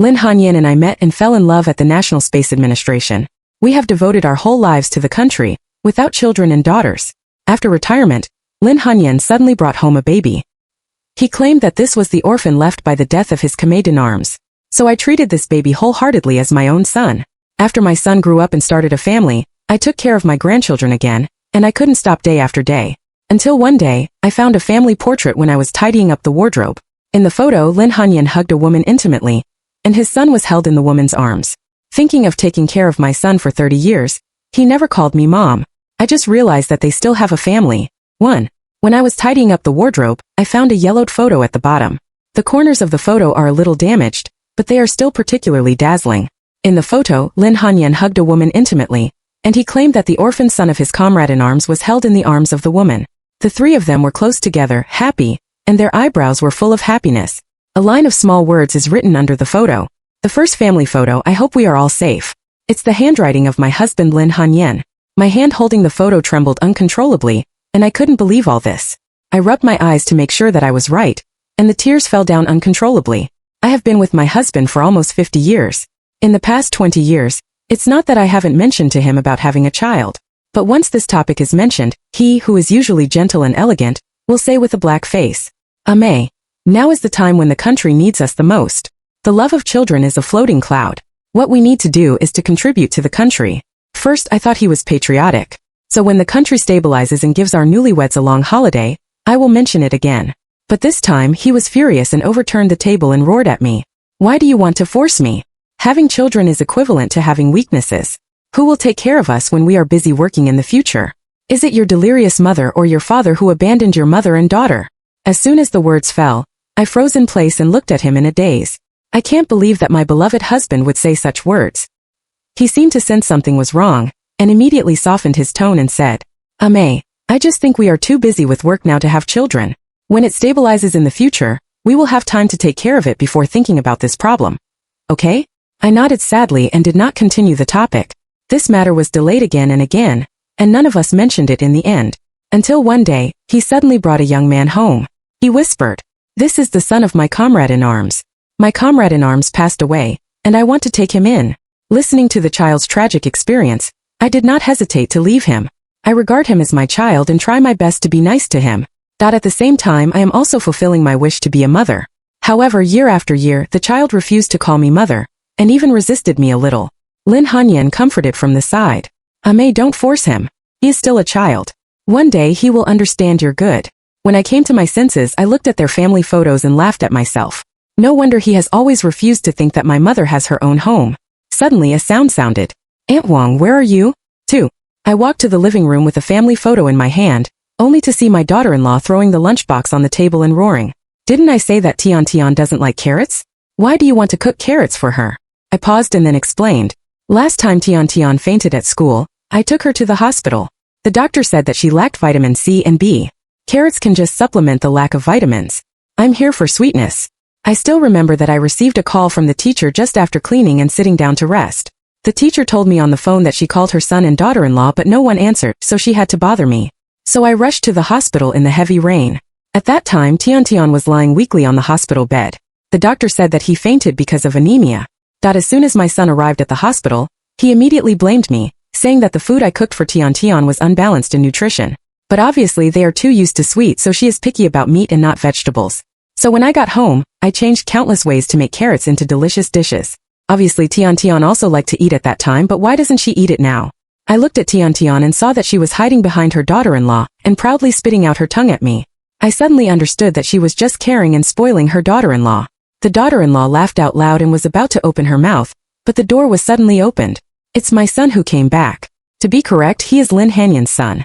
Lin Hanyan and I met and fell in love at the National Space Administration. We have devoted our whole lives to the country, without children and daughters. After retirement, Lin Hanyan suddenly brought home a baby. He claimed that this was the orphan left by the death of his commade-in-arms. So I treated this baby wholeheartedly as my own son. After my son grew up and started a family, I took care of my grandchildren again, and I couldn't stop day after day. Until one day, I found a family portrait when I was tidying up the wardrobe. In the photo, Lin Hanyan hugged a woman intimately, and his son was held in the woman's arms. Thinking of taking care of my son for 30 years, he never called me mom. I just realized that they still have a family. 1. When I was tidying up the wardrobe, I found a yellowed photo at the bottom. The corners of the photo are a little damaged, but they are still particularly dazzling. In the photo, Lin Hanyan hugged a woman intimately, and he claimed that the orphan son of his comrade-in-arms was held in the arms of the woman. The three of them were close together, happy, and their eyebrows were full of happiness. A line of small words is written under the photo. The first family photo. I hope we are all safe. It's the handwriting of my husband Lin Hanyan. My hand holding the photo trembled uncontrollably, and I couldn't believe all this. I rubbed my eyes to make sure that I was right, and the tears fell down uncontrollably. I have been with my husband for almost 50 years. In the past 20 years, it's not that I haven't mentioned to him about having a child. But once this topic is mentioned, he, who is usually gentle and elegant, will say with a black face, "Amay, now is the time when the country needs us the most. The love of children is a floating cloud. What we need to do is to contribute to the country." First I thought he was patriotic. So when the country stabilizes and gives our newlyweds a long holiday, I will mention it again. But this time he was furious and overturned the table and roared at me. "Why do you want to force me? Having children is equivalent to having weaknesses. Who will take care of us when we are busy working in the future? Is it your delirious mother or your father who abandoned your mother and daughter?" As soon as the words fell, I froze in place and looked at him in a daze. I can't believe that my beloved husband would say such words. He seemed to sense something was wrong, and immediately softened his tone and said, "Amay, I just think we are too busy with work now to have children. When it stabilizes in the future, we will have time to take care of it before thinking about this problem. Okay?" I nodded sadly and did not continue the topic. This matter was delayed again and again, and none of us mentioned it in the end. Until one day, he suddenly brought a young man home. He whispered, "This is the son of my comrade-in-arms. My comrade-in-arms passed away, and I want to take him in." Listening to the child's tragic experience, I did not hesitate to leave him. I regard him as my child and try my best to be nice to him. At the same time I am also fulfilling my wish to be a mother. However, year after year, the child refused to call me mother, and even resisted me a little. Lin Hanyan comforted from the side. "Amay, don't force him. He is still a child. One day he will understand you're good." When I came to my senses, I looked at their family photos and laughed at myself. No wonder he has always refused to think that my mother has her own home. Suddenly a sound sounded. "Aunt Wang, where are you?" 2. I walked to the living room with a family photo in my hand, only to see my daughter-in-law throwing the lunchbox on the table and roaring. "Didn't I say that Tian doesn't like carrots? Why do you want to cook carrots for her?" I paused and then explained. "Last time Tian fainted at school, I took her to the hospital. The doctor said that she lacked vitamin C and B. Carrots can just supplement the lack of vitamins. I'm here for sweetness." I still remember that I received a call from the teacher just after cleaning and sitting down to rest. The teacher told me on the phone that she called her son and daughter-in-law but no one answered, so she had to bother me. So I rushed to the hospital in the heavy rain. At that time Tian was lying weakly on the hospital bed. The doctor said that he fainted because of anemia. As soon as my son arrived at the hospital, he immediately blamed me, saying that the food I cooked for Tian was unbalanced in nutrition. But obviously they are too used to sweet, so she is picky about meat and not vegetables. So when I got home, I changed countless ways to make carrots into delicious dishes. Obviously Tian also liked to eat at that time, but why doesn't she eat it now? I looked at Tian and saw that she was hiding behind her daughter-in-law and proudly spitting out her tongue at me. I suddenly understood that she was just caring and spoiling her daughter-in-law. The daughter-in-law laughed out loud and was about to open her mouth, but the door was suddenly opened. It's my son who came back. To be correct, he is Lin Hanyan's son.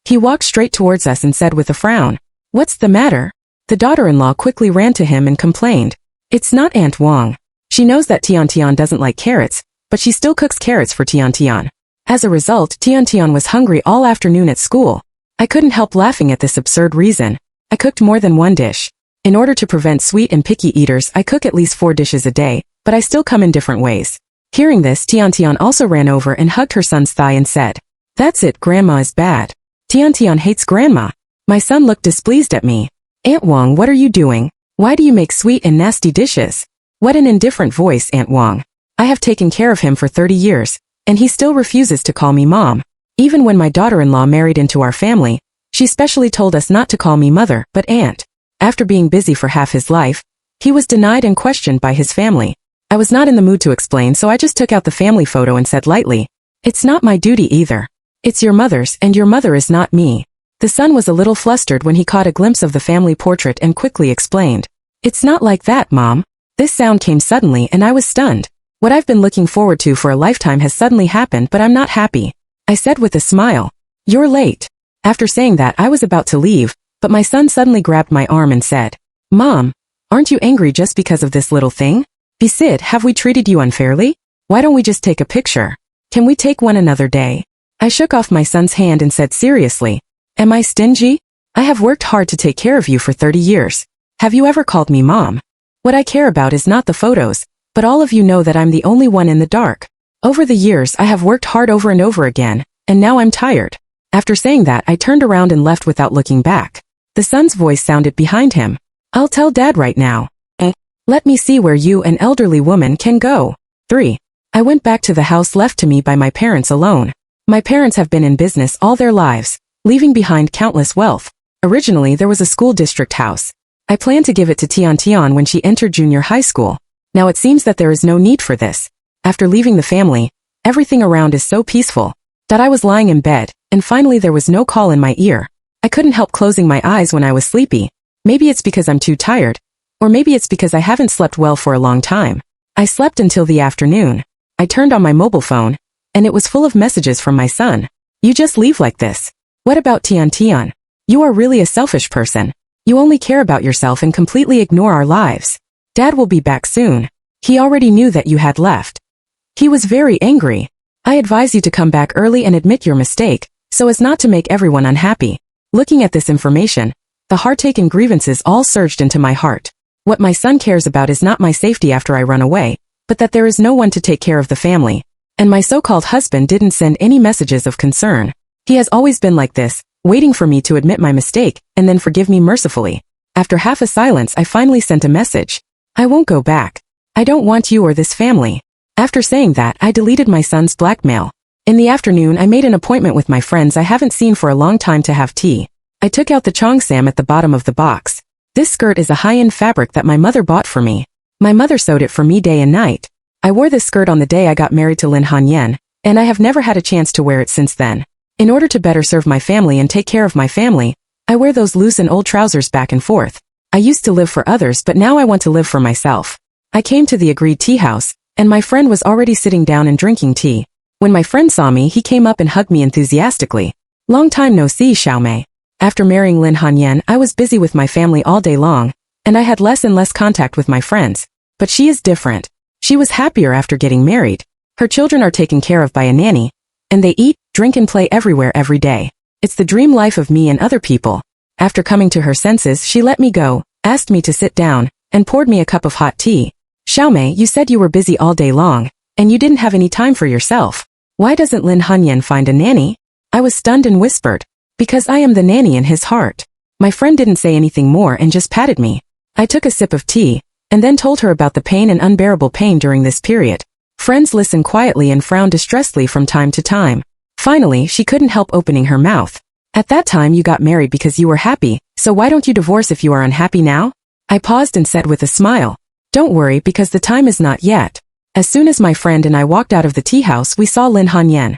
He walked straight towards us and said with a frown, "What's the matter?" The daughter-in-law quickly ran to him and complained, "It's not Aunt Wang. She knows that Tian doesn't like carrots, but she still cooks carrots for Tian. As a result, Tian was hungry all afternoon at school." I couldn't help laughing at this absurd reason. I cooked more than one dish. In order to prevent sweet and picky eaters, I cook at least 4 dishes a day, but I still come in different ways. Hearing this, Tian also ran over and hugged her son's thigh and said, "That's it, Grandma is bad. Tian hates Grandma." My son looked displeased at me. "Aunt Wang, what are you doing? Why do you make sweet and nasty dishes?" What an indifferent voice, Aunt Wang. I have taken care of him for 30 years, and he still refuses to call me mom. Even when my daughter-in-law married into our family, she specially told us not to call me mother, but aunt. After being busy for half his life, he was denied and questioned by his family. I was not in the mood to explain, so I just took out the family photo and said lightly, "It's not my duty either. It's your mother's, and your mother is not me." The son was a little flustered when he caught a glimpse of the family portrait and quickly explained, "It's not like that, Mom." This sound came suddenly and I was stunned. What I've been looking forward to for a lifetime has suddenly happened, but I'm not happy. I said with a smile, "You're late." After saying that, I was about to leave, but my son suddenly grabbed my arm and said, "Mom, aren't you angry just because of this little thing? Sid, have we treated you unfairly? Why don't we just take a picture? Can we take one another day?" I shook off my son's hand and said seriously, "Am I stingy? I have worked hard to take care of you for 30 years. Have you ever called me mom? What I care about is not the photos, but all of you know that I'm the only one in the dark. Over the years I have worked hard over and over again, and now I'm tired." After saying that, I turned around and left without looking back. The son's voice sounded behind him. "I'll tell Dad right now. Let me see where you, an elderly woman, can go." 3. I went back to the house left to me by my parents alone. My parents have been in business all their lives, leaving behind countless wealth. Originally there was a school district house. I planned to give it to Tian when she entered junior high school. Now it seems that there is no need for this. After leaving the family, everything around is so peaceful that I was lying in bed, and finally there was no call in my ear. I couldn't help closing my eyes when I was sleepy. Maybe it's because I'm too tired, or maybe it's because I haven't slept well for a long time. I slept until the afternoon. I turned on my mobile phone, and it was full of messages from my son. "You just leave like this. What about Tian? You are really a selfish person. You only care about yourself and completely ignore our lives. Dad will be back soon. He already knew that you had left. He was very angry. I advise you to come back early and admit your mistake, so as not to make everyone unhappy." Looking at this information, the heartache and grievances all surged into my heart. What my son cares about is not my safety after I run away, but that there is no one to take care of the family. And my so-called husband didn't send any messages of concern. He has always been like this, waiting for me to admit my mistake and then forgive me mercifully. After half a silence, I finally sent a message. "I won't go back. I don't want you or this family." After saying that, I deleted my son's blackmail. In the afternoon, I made an appointment with my friends I haven't seen for a long time to have tea. I took out the cheongsam at the bottom of the box. This skirt is a high-end fabric that my mother bought for me. My mother sewed it for me day and night. I wore this skirt on the day I got married to Lin Hanyan, and I have never had a chance to wear it since then. In order to better serve my family and take care of my family, I wear those loose and old trousers back and forth. I used to live for others, but now I want to live for myself. I came to the agreed tea house, and my friend was already sitting down and drinking tea. When my friend saw me, he came up and hugged me enthusiastically. "Long time no see, Xiaomei." After marrying Lin Hanyan, I was busy with my family all day long, and I had less and less contact with my friends. But she is different. She was happier after getting married. Her children are taken care of by a nanny, and they eat, drink and play everywhere every day. It's the dream life of me and other people. After coming to her senses, she let me go, asked me to sit down, and poured me a cup of hot tea. "Xiaomei, you said you were busy all day long, and you didn't have any time for yourself. Why doesn't Lin Hanyan find a nanny?" I was stunned and whispered, "Because I am the nanny in his heart." My friend didn't say anything more and just patted me. I took a sip of tea, and then told her about the pain and unbearable pain during this period. Friends listened quietly and frowned distressfully from time to time. Finally, she couldn't help opening her mouth. "At that time you got married because you were happy, so why don't you divorce if you are unhappy now?" I paused and said with a smile, "Don't worry, because the time is not yet." As soon as my friend and I walked out of the tea house, we saw Lin Hanyan.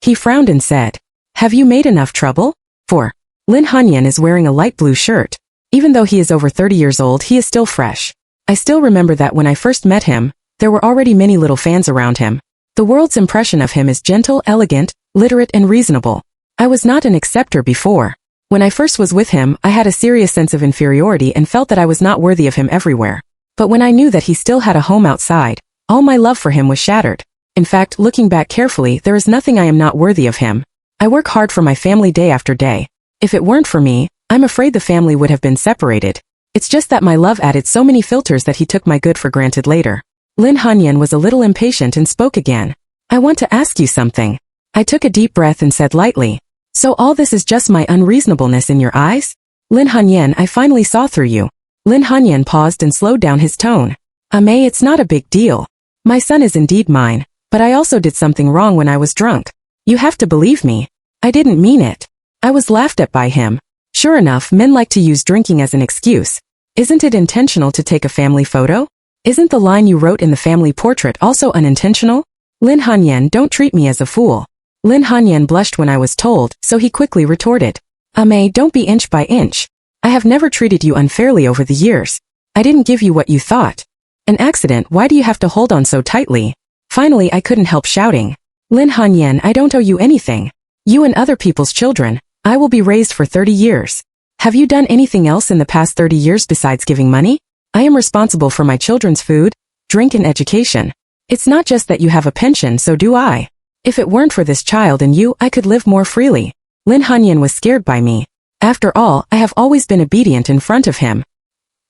He frowned and said, "Have you made enough trouble?" 4. Lin Hanyan is wearing a light blue shirt. Even though he is over 30 years old, he is still fresh. I still remember that when I first met him, there were already many little fans around him. The world's impression of him is gentle, elegant, literate and reasonable. I was not an acceptor before. When I first was with him, I had a serious sense of inferiority and felt that I was not worthy of him everywhere. But when I knew that he still had a home outside, all my love for him was shattered. In fact, looking back carefully, there is nothing I am not worthy of him. I work hard for my family day after day. If it weren't for me, I'm afraid the family would have been separated. It's just that my love added so many filters that he took my good for granted later. Lin Hanyan was a little impatient and spoke again. "I want to ask you something." I took a deep breath and said lightly, "So all this is just my unreasonableness in your eyes?" "Lin Hanyan, I finally saw through you." Lin Hanyan paused and slowed down his tone. May, it's not a big deal. My son is indeed mine, but I also did something wrong when I was drunk. You have to believe me. I didn't mean it. I was laughed at by him. Sure enough, men like to use drinking as an excuse. Isn't it intentional to take a family photo? Isn't the line you wrote in the family portrait also unintentional? Lin Hanyan, don't treat me as a fool. Lin Hanyan blushed when I was told, so he quickly retorted. May, don't be inch by inch. I have never treated you unfairly over the years. I didn't give you what you thought. An accident, why do you have to hold on so tightly? Finally, I couldn't help shouting. Lin Hanyan, I don't owe you anything. You and other people's children, I will be raised for 30 years. Have you done anything else in the past 30 years besides giving money? I am responsible for my children's food, drink and education. It's not just that you have a pension, so do I. If it weren't for this child and you, I could live more freely. Lin Hanyan was scared by me. After all, I have always been obedient in front of him.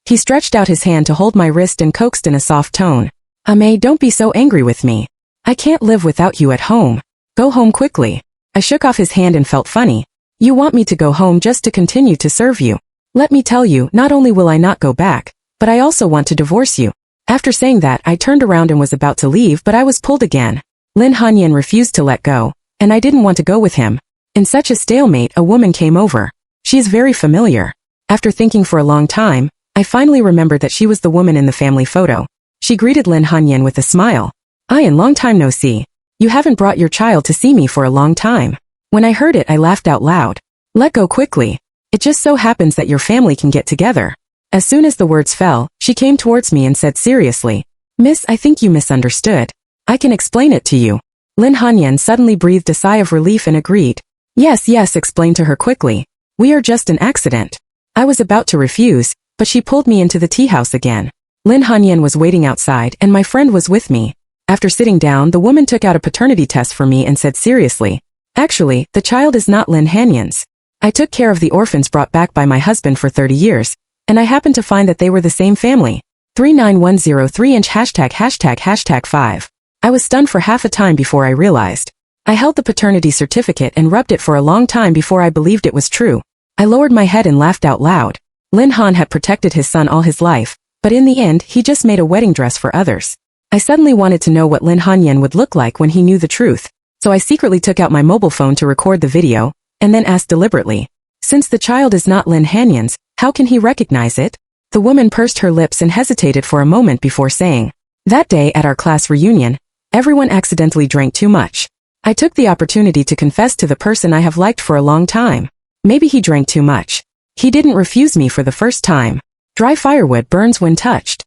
He stretched out his hand to hold my wrist and coaxed in a soft tone. May, don't be so angry with me. I can't live without you at home. Go home quickly. I shook off his hand and felt funny. You want me to go home just to continue to serve you. Let me tell you, not only will I not go back, but I also want to divorce you. After saying that, I turned around and was about to leave, but I was pulled again. Lin Hanyan refused to let go, and I didn't want to go with him. In such a stalemate, a woman came over. She is very familiar. After thinking for a long time, I finally remembered that she was the woman in the family photo. She greeted Lin Hanyan with a smile. Long time no see. You haven't brought your child to see me for a long time. When I heard it, I laughed out loud. Let go quickly. It just so happens that your family can get together. As soon as the words fell, she came towards me and said seriously, Miss, I think you misunderstood. I can explain it to you. Lin Hanyan suddenly breathed a sigh of relief and agreed. Yes, explain to her quickly. We are just an accident. I was about to refuse, but she pulled me into the tea house again. Lin Hanyan was waiting outside and my friend was with me. After sitting down, the woman took out a paternity test for me and said seriously, actually, the child is not Lin Hanyan's. I took care of the orphans brought back by my husband for 30 years, and I happened to find that they were the same family. 39103 ###5. I was stunned for half a time before I realized. I held the paternity certificate and rubbed it for a long time before I believed it was true. I lowered my head and laughed out loud. Lin Han had protected his son all his life, but in the end, he just made a wedding dress for others. I suddenly wanted to know what Lin Hanyan would look like when he knew the truth, so I secretly took out my mobile phone to record the video, and then asked deliberately, since the child is not Lin Hanyan's, how can he recognize it? The woman pursed her lips and hesitated for a moment before saying, that day at our class reunion, everyone accidentally drank too much. I took the opportunity to confess to the person I have liked for a long time. Maybe he drank too much. He didn't refuse me for the first time. Dry firewood burns when touched.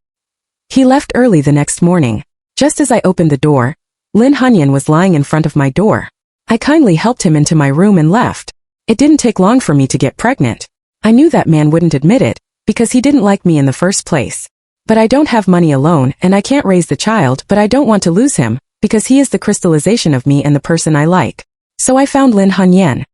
He left early the next morning. Just as I opened the door, Lin Hanyan was lying in front of my door. I kindly helped him into my room and left. It didn't take long for me to get pregnant. I knew that man wouldn't admit it, because he didn't like me in the first place. But I don't have money alone and I can't raise the child, but I don't want to lose him, because he is the crystallization of me and the person I like. So I found Lin Hanyan.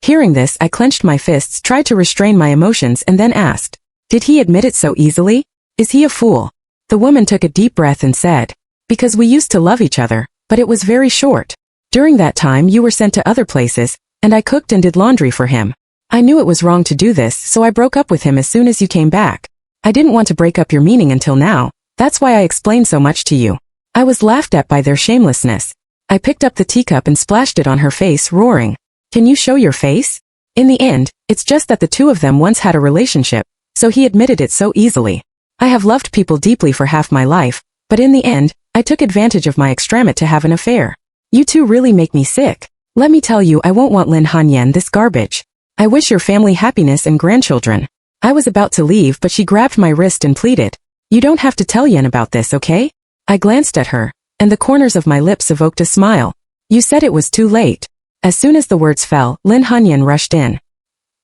Hearing this, I clenched my fists, tried to restrain my emotions and then asked, did he admit it so easily? Is he a fool? The woman took a deep breath and said, because we used to love each other, but it was very short. During that time you were sent to other places, and I cooked and did laundry for him. I knew it was wrong to do this, so I broke up with him as soon as you came back. I didn't want to break up your meaning until now, that's why I explained so much to you. I was laughed at by their shamelessness. I picked up the teacup and splashed it on her face, roaring, can you show your face? In the end, it's just that the two of them once had a relationship, so he admitted it so easily. I have loved people deeply for half my life, but in the end, I took advantage of my extramate to have an affair. You two really make me sick. Let me tell you, I won't want Lin Hanyan this garbage. I wish your family happiness and grandchildren. I was about to leave, but she grabbed my wrist and pleaded, you don't have to tell Yen about this, okay? I glanced at her, and the corners of my lips evoked a smile. You said it was too late. As soon as the words fell, Lin Hanyan rushed in.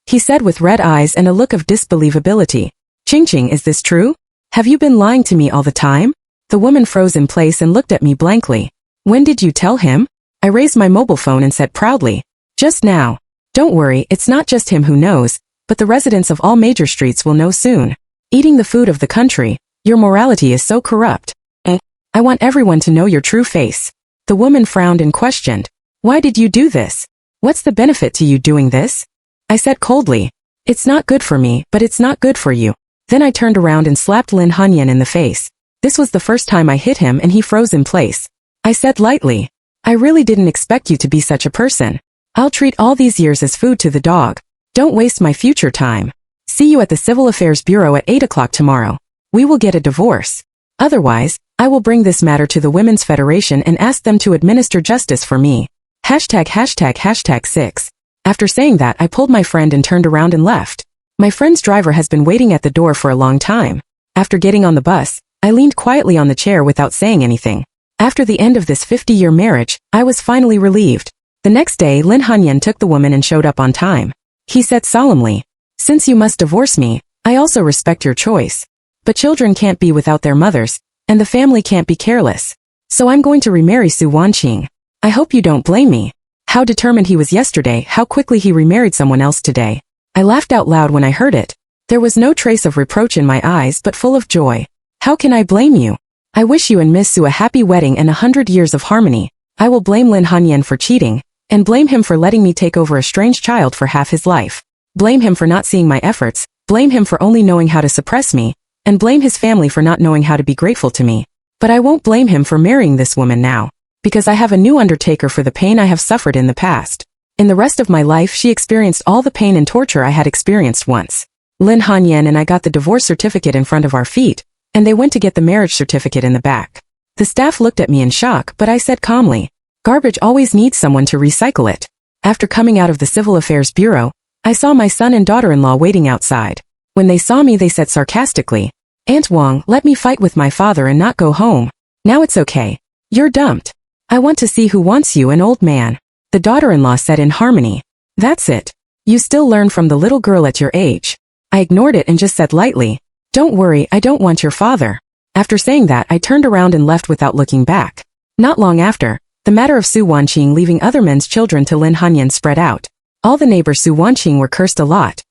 He said with red eyes and a look of disbelievability, Ching, is this true? Have you been lying to me all the time? The woman froze in place and looked at me blankly. When did you tell him? I raised my mobile phone and said proudly, just now. Don't worry, it's not just him who knows, but the residents of all major streets will know soon. Eating the food of the country, your morality is so corrupt. I want everyone to know your true face. The woman frowned and questioned, why did you do this? What's the benefit to you doing this? I said coldly, it's not good for me, but it's not good for you. Then I turned around and slapped Lin Hanyan in the face. This was the first time I hit him and he froze in place. I said lightly, I really didn't expect you to be such a person. I'll treat all these years as food to the dog. Don't waste my future time. See you at the Civil Affairs Bureau at 8 o'clock tomorrow. We will get a divorce. Otherwise, I will bring this matter to the Women's Federation and ask them to administer justice for me. ###6. After saying that, I pulled my friend and turned around and left. My friend's driver has been waiting at the door for a long time. After getting on the bus, I leaned quietly on the chair without saying anything. After the end of this 50-year marriage, I was finally relieved. The next day, Lin Hanyan took the woman and showed up on time. He said solemnly, "Since you must divorce me, I also respect your choice. But children can't be without their mothers, and the family can't be careless. So I'm going to remarry Su Wanqing. I hope you don't blame me." How determined he was yesterday, how quickly he remarried someone else today. I laughed out loud when I heard it. There was no trace of reproach in my eyes but full of joy. How can I blame you? I wish you and Miss Su a happy wedding and 100 years of harmony. I will blame Lin Hanyan for cheating, and blame him for letting me take over a strange child for half his life. Blame him for not seeing my efforts, blame him for only knowing how to suppress me, and blame his family for not knowing how to be grateful to me. But I won't blame him for marrying this woman now, because I have a new undertaker for the pain I have suffered in the past. In the rest of my life, she experienced all the pain and torture I had experienced once. Lin Hanyan and I got the divorce certificate in front of our feet, and they went to get the marriage certificate in the back. The staff looked at me in shock, but I said calmly, "Garbage always needs someone to recycle it." After coming out of the Civil Affairs Bureau, I saw my son and daughter-in-law waiting outside. When they saw me, they said sarcastically, "Aunt Wang, let me fight with my father and not go home. Now it's okay. You're dumped. I want to see who wants you, an old man." The daughter-in-law said in harmony, "That's it. You still learn from the little girl at your age." I ignored it and just said lightly, "Don't worry, I don't want your father." After saying that, I turned around and left without looking back. Not long after, the matter of Su Wanqing leaving other men's children to Lin Hanyan spread out. All the neighbors Su Wanqing were cursed a lot.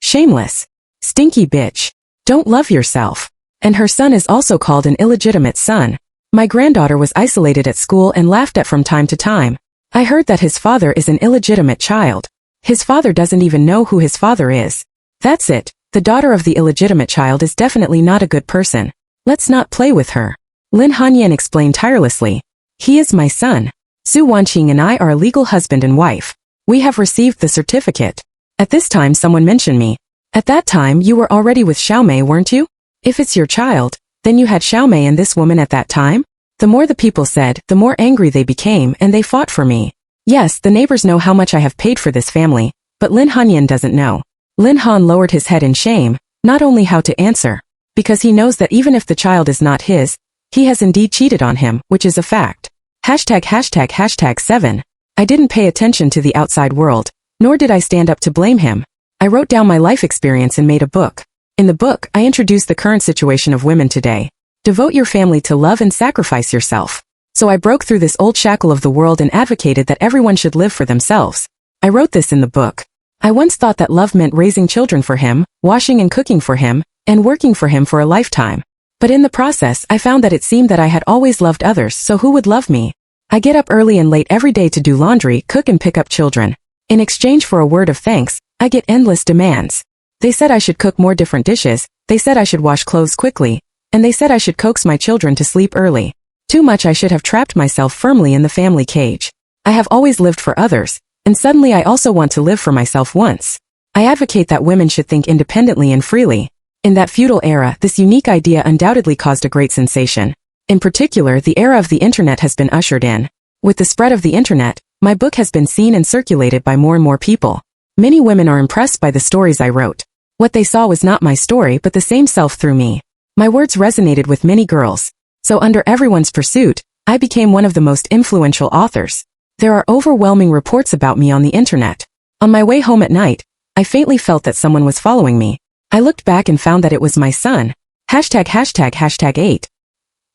Shameless. Stinky bitch. Don't love yourself. And her son is also called an illegitimate son. My granddaughter was isolated at school and laughed at from time to time. I heard that his father is an illegitimate child. His father doesn't even know who his father is. That's it. The daughter of the illegitimate child is definitely not a good person. Let's not play with her. Lin Hanyan explained tirelessly. He is my son. Su Wanqing and I are a legal husband and wife. We have received the certificate. At this time someone mentioned me. At that time you were already with Xiaomei, weren't you? If it's your child, then you had Xiaomei and this woman at that time? The more the people said, the more angry they became and they fought for me. Yes, the neighbors know how much I have paid for this family, but Lin Hanyan doesn't know. Lin Han lowered his head in shame, not only how to answer, because he knows that even if the child is not his, he has indeed cheated on him, which is a fact. ###7. I didn't pay attention to the outside world, nor did I stand up to blame him. I wrote down my life experience and made a book. In the book, I introduced the current situation of women today. Devote your family to love and sacrifice yourself. So I broke through this old shackle of the world and advocated that everyone should live for themselves. I wrote this in the book. I once thought that love meant raising children for him, washing and cooking for him, and working for him for a lifetime. But in the process, I found that it seemed that I had always loved others, so who would love me? I get up early and late every day to do laundry, cook and pick up children. In exchange for a word of thanks, I get endless demands. They said I should cook more different dishes, they said I should wash clothes quickly, and they said I should coax my children to sleep early. Too much. I should have trapped myself firmly in the family cage. I have always lived for others, and suddenly I also want to live for myself once. I advocate that women should think independently and freely. In that feudal era, this unique idea undoubtedly caused a great sensation. In particular, the era of the internet has been ushered in. With the spread of the internet, my book has been seen and circulated by more and more people. Many women are impressed by the stories I wrote. What they saw was not my story but the same self through me. My words resonated with many girls. So under everyone's pursuit, I became one of the most influential authors. There are overwhelming reports about me on the internet. On my way home at night, I faintly felt that someone was following me. I looked back and found that it was my son. ###8.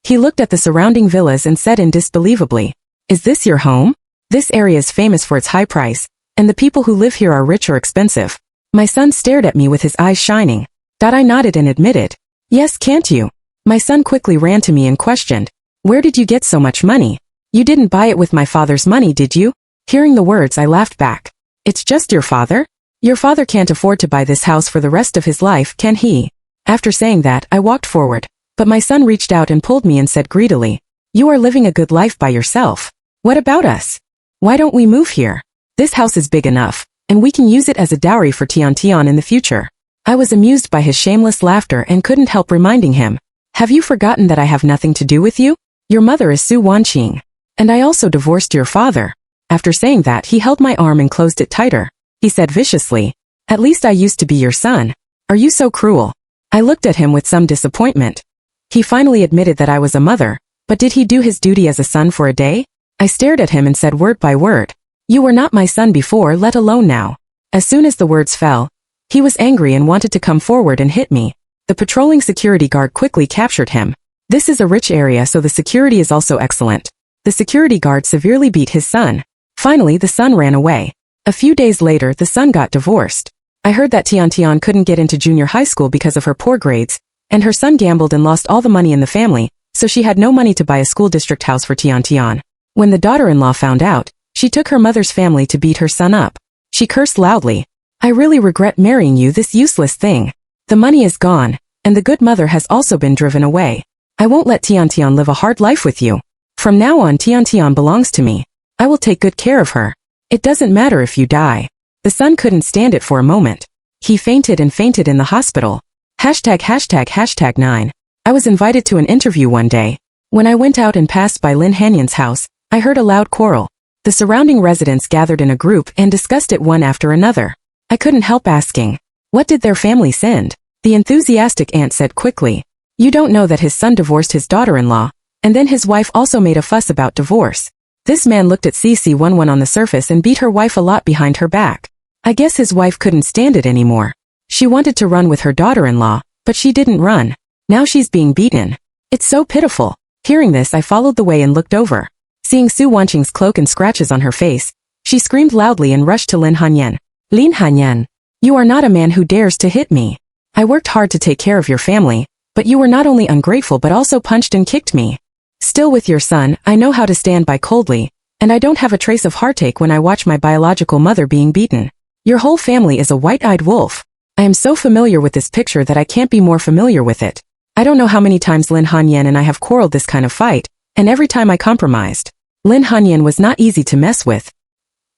He looked at the surrounding villas and said indisbelievably, "Is this your home? This area is famous for its high price, and the people who live here are rich or expensive." My son stared at me with his eyes shining. I nodded and admitted, "Yes, can't you?" My son quickly ran to me and questioned, "Where did you get so much money? You didn't buy it with my father's money, did you?" Hearing the words, I laughed back. "It's just your father? Your father can't afford to buy this house for the rest of his life, can he?" After saying that, I walked forward. But my son reached out and pulled me and said greedily, "You are living a good life by yourself. What about us? Why don't we move here? This house is big enough, and we can use it as a dowry for Tian in the future." I was amused by his shameless laughter and couldn't help reminding him, "Have you forgotten that I have nothing to do with you? Your mother is Su Wanqing. And I also divorced your father." After saying that, he held my arm and closed it tighter. He said viciously, "At least I used to be your son. Are you so cruel?" I looked at him with some disappointment. He finally admitted that I was a mother, but did he do his duty as a son for a day? I stared at him and said word by word, "You were not my son before, let alone now." As soon as the words fell, he was angry and wanted to come forward and hit me. The patrolling security guard quickly captured him. This is a rich area, so the security is also excellent. The security guard severely beat his son. Finally, the son ran away. A few days later, the son got divorced. I heard that Tian couldn't get into junior high school because of her poor grades, and her son gambled and lost all the money in the family, so she had no money to buy a school district house for Tian. When the daughter-in-law found out, she took her mother's family to beat her son up. She cursed loudly, "I really regret marrying you, this useless thing. The money is gone, and the good mother has also been driven away. I won't let Tian live a hard life with you. From now on, Tian belongs to me. I will take good care of her. It doesn't matter if you die." The son couldn't stand it for a moment. He fainted and fainted in the hospital. ####9. I was invited to an interview one day. When I went out and passed by Lin Hanyan's house, I heard a loud quarrel. The surrounding residents gathered in a group and discussed it one after another. I couldn't help asking, what did their family send? The enthusiastic aunt said quickly, "You don't know that his son divorced his daughter-in-law, and then his wife also made a fuss about divorce. This man looked at CC11 on the surface and beat her wife a lot behind her back. I guess his wife couldn't stand it anymore. She wanted to run with her daughter-in-law, but she didn't run. Now she's being beaten. It's so pitiful." Hearing this, I followed the way and looked over. Seeing Su Wanqing's cloak and scratches on her face, she screamed loudly and rushed to Lin Hanyan. "Lin Hanyan, you are not a man who dares to hit me. I worked hard to take care of your family, but you were not only ungrateful but also punched and kicked me. Still, with your son, I know how to stand by coldly, and I don't have a trace of heartache when I watch my biological mother being beaten. Your whole family is a white-eyed wolf. I am so familiar with this picture that I can't be more familiar with it. I don't know how many times Lin Hanyan and I have quarreled this kind of fight, and every time I compromised." Lin Hanyan was not easy to mess with.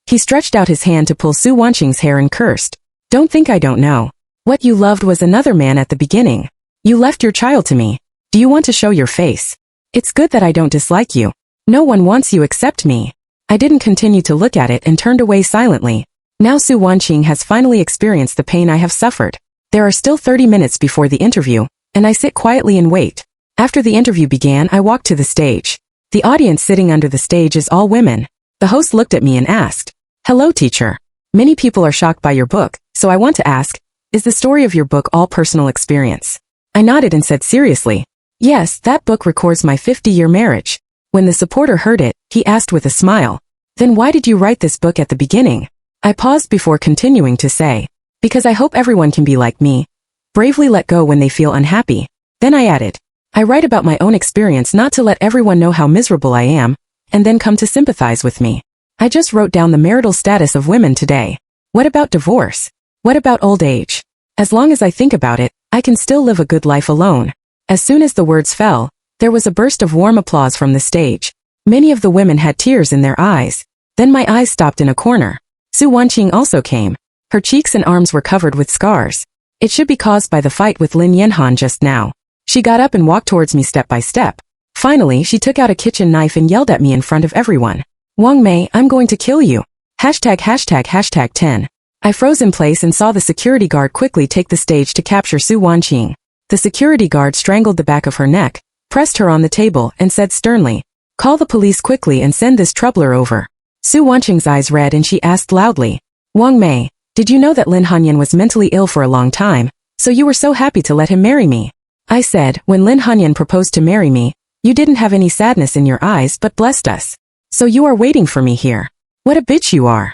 He stretched out his hand to pull Su Wanqing's hair and cursed, "Don't think I don't know. What you loved was another man at the beginning. You left your child to me. Do you want to show your face? It's good that I don't dislike you. No one wants you except me." I didn't continue to look at it and turned away silently. Now Su Wanqing has finally experienced the pain I have suffered. There are still 30 minutes before the interview, and I sit quietly and wait. After the interview began, I walked to the stage. The audience sitting under the stage is all women. The host looked at me and asked, "Hello, teacher. Many people are shocked by your book, so I want to ask, is the story of your book all personal experience?" I nodded and said seriously, "Yes, that book records my 50-year marriage." When the supporter heard it, he asked with a smile, "Then why did you write this book at the beginning?" I paused before continuing to say, "Because I hope everyone can be like me. Bravely let go when they feel unhappy." Then I added, "I write about my own experience not to let everyone know how miserable I am, and then come to sympathize with me. I just wrote down the marital status of women today. What about divorce? What about old age? As long as I think about it, I can still live a good life alone." As soon as the words fell, there was a burst of warm applause from the stage. Many of the women had tears in their eyes. Then my eyes stopped in a corner. Su Wanqing also came. Her cheeks and arms were covered with scars. It should be caused by the fight with Lin Yanhan just now. She got up and walked towards me step by step. Finally, she took out a kitchen knife and yelled at me in front of everyone. "Wang Mei, I'm going to kill you. ####10. I froze in place and saw the security guard quickly take the stage to capture Su Wanqing. The security guard strangled the back of her neck, pressed her on the table, and said sternly, "Call the police quickly and send this troubler over." Su Wanqing's eyes red and she asked loudly, "Wang Mei, did you know that Lin Hanyan was mentally ill for a long time, so you were so happy to let him marry me?" I said, "When Lin Hanyan proposed to marry me, you didn't have any sadness in your eyes but blessed us. So you are waiting for me here. What a bitch you are."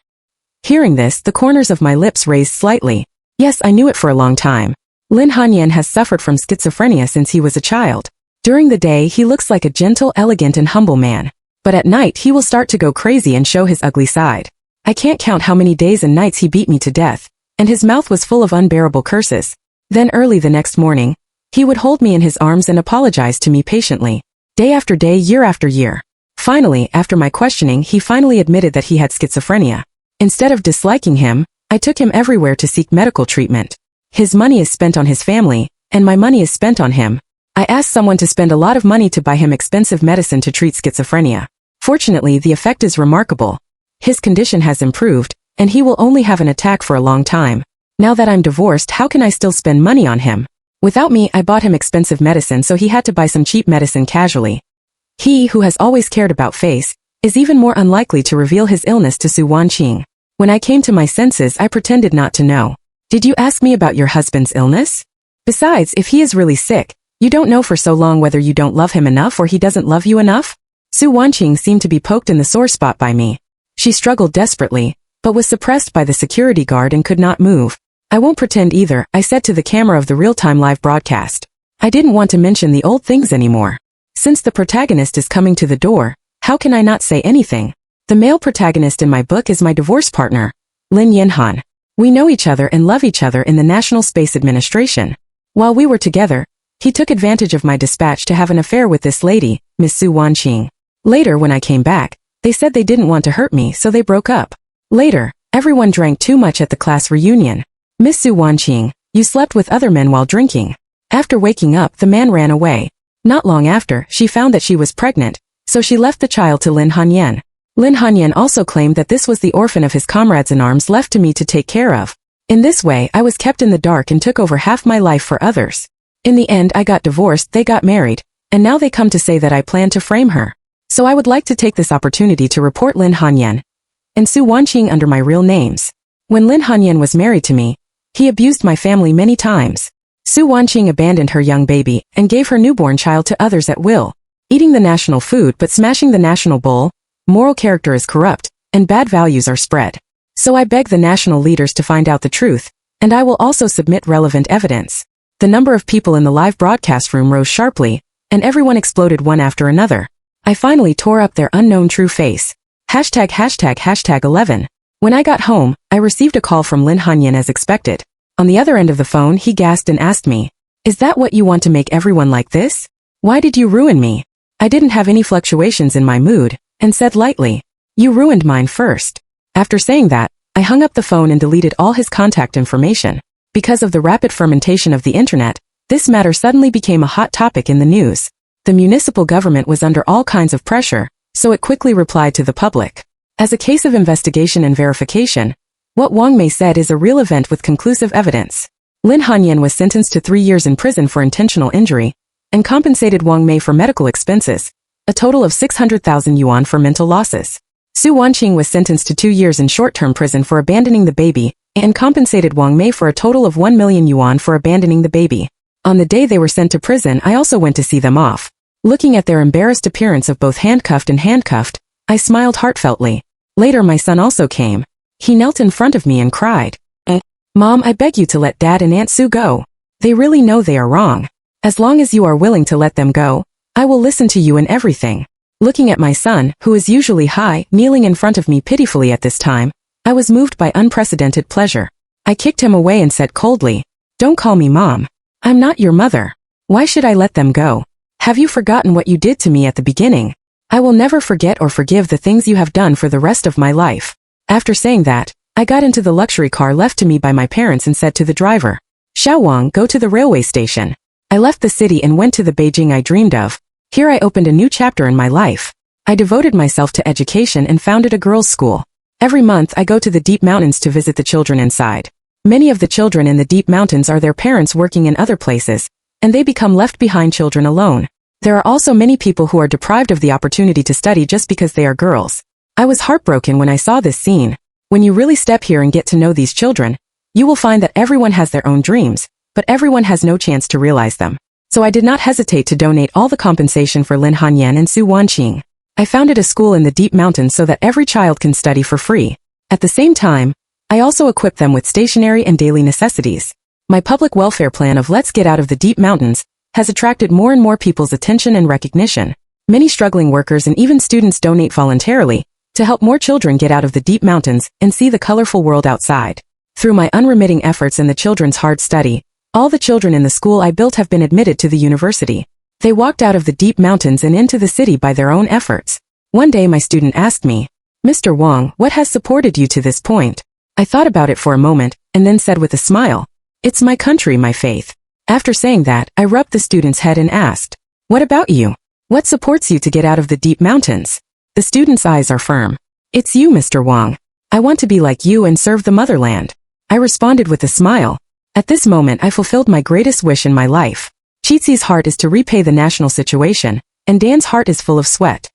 Hearing this, the corners of my lips raised slightly. Yes, I knew it for a long time. Lin Hanyan has suffered from schizophrenia since he was a child. During the day, he looks like a gentle, elegant and humble man. But at night, he will start to go crazy and show his ugly side. I can't count how many days and nights he beat me to death, and his mouth was full of unbearable curses. Then early the next morning, He would hold me in his arms and apologize to me patiently. Day after day, year after year. Finally, after my questioning, he finally admitted that he had schizophrenia. Instead of disliking him, I took him everywhere to seek medical treatment. His money is spent on his family, and my money is spent on him. I asked someone to spend a lot of money to buy him expensive medicine to treat schizophrenia. Fortunately, the effect is remarkable. His condition has improved, and he will only have an attack for a long time. Now that I'm divorced, how can I still spend money on him? Without me, I bought him expensive medicine, so he had to buy some cheap medicine casually. He, who has always cared about face, is even more unlikely to reveal his illness to Su Wanqing. When I came to my senses, I pretended not to know. Did you ask me about your husband's illness? Besides, if he is really sick, you don't know for so long whether you don't love him enough or he doesn't love you enough? Su Wanqing seemed to be poked in the sore spot by me. She struggled desperately, but was suppressed by the security guard and could not move. I won't pretend either, I said to the camera of the real-time live broadcast. I didn't want to mention the old things anymore. Since the protagonist is coming to the door, how can I not say anything? The male protagonist in my book is my divorce partner, Lin Hanyan. We know each other and love each other in the National Space Administration. While we were together, he took advantage of my dispatch to have an affair with this lady, Miss Su Wanqing. Later, when I came back, they said they didn't want to hurt me, so they broke up. Later, everyone drank too much at the class reunion. Miss Su Wanqing, you slept with other men while drinking. After waking up, the man ran away. Not long after, she found that she was pregnant, so she left the child to Lin Hanyan. Lin Hanyan also claimed that this was the orphan of his comrades-in-arms left to me to take care of. In this way, I was kept in the dark and took over half my life for others. In the end, I got divorced, they got married, and now they come to say that I plan to frame her. So I would like to take this opportunity to report Lin Hanyan and Su Wanqing under my real names. When Lin Hanyan was married to me, he abused my family many times. Su Wanqing abandoned her young baby and gave her newborn child to others at will, eating the national food but smashing the national bowl. Moral character is corrupt, and bad values are spread. So I beg the national leaders to find out the truth, and I will also submit relevant evidence. The number of people in the live broadcast room rose sharply, and everyone exploded one after another. I finally tore up their unknown true face. #11. When I got home, I received a call from Lin Hanyan as expected. On the other end of the phone, he gasped and asked me, "Is that what you want to make everyone like this? Why did you ruin me?" I didn't have any fluctuations in my mood, and said lightly, "You ruined mine first." After saying that, I hung up the phone and deleted all his contact information. Because of the rapid fermentation of the internet, this matter suddenly became a hot topic in the news. The municipal government was under all kinds of pressure, so it quickly replied to the public. As a case of investigation and verification, what Wang Mei said is a real event with conclusive evidence. Lin Hanyan was sentenced to 3 years in prison for intentional injury, and compensated Wang Mei for medical expenses, a total of 600,000 yuan for mental losses. Su Wanqing was sentenced to 2 years in short-term prison for abandoning the baby, and compensated Wang Mei for a total of 1 million yuan for abandoning the baby. On the day they were sent to prison, I also went to see them off. Looking at their embarrassed appearance of both handcuffed and handcuffed, I smiled heartfeltly. Later my son also came. He knelt in front of me and cried, "Mom, I beg you to let Dad and Aunt Sue go. They really know they are wrong. As long as you are willing to let them go, I will listen to you in everything." Looking at my son, who is usually high, kneeling in front of me pitifully at this time, I was moved by unprecedented pleasure. I kicked him away and said coldly, "Don't call me Mom. I'm not your mother. Why should I let them go? Have you forgotten what you did to me at the beginning? I will never forget or forgive the things you have done for the rest of my life." After saying that, I got into the luxury car left to me by my parents and said to the driver, "Xiaowang, go to the railway station." I left the city and went to the Beijing I dreamed of. Here I opened a new chapter in my life. I devoted myself to education and founded a girls' school. Every month I go to the deep mountains to visit the children inside. Many of the children in the deep mountains are their parents working in other places, and they become left behind children alone. There are also many people who are deprived of the opportunity to study just because they are girls. I was heartbroken when I saw this scene. When you really step here and get to know these children, you will find that everyone has their own dreams, but everyone has no chance to realize them. So I did not hesitate to donate all the compensation for Lin Hanyan and Su Wanqing. I founded a school in the deep mountains so that every child can study for free. At the same time, I also equipped them with stationery and daily necessities. My public welfare plan of "Let's Get Out of the Deep Mountains" has attracted more and more people's attention and recognition. Many struggling workers and even students donate voluntarily to help more children get out of the deep mountains and see the colorful world outside. Through my unremitting efforts and the children's hard study, All the children in the school I built have been admitted to the university. They walked out of the deep mountains and into the city by their own efforts. One day my student asked me, Mr. Wang, what has supported you to this point? I thought about it for a moment, and then said with a smile, it's my country, my faith. After saying that, I rubbed the student's head and asked, what about you? What supports you to get out of the deep mountains? The student's eyes are firm. It's you, Mr. Wang. I want to be like you and serve the motherland. I responded with a smile. At this moment I fulfilled my greatest wish in my life. Chizi's heart is to repay the national situation, and Dan's heart is full of sweat.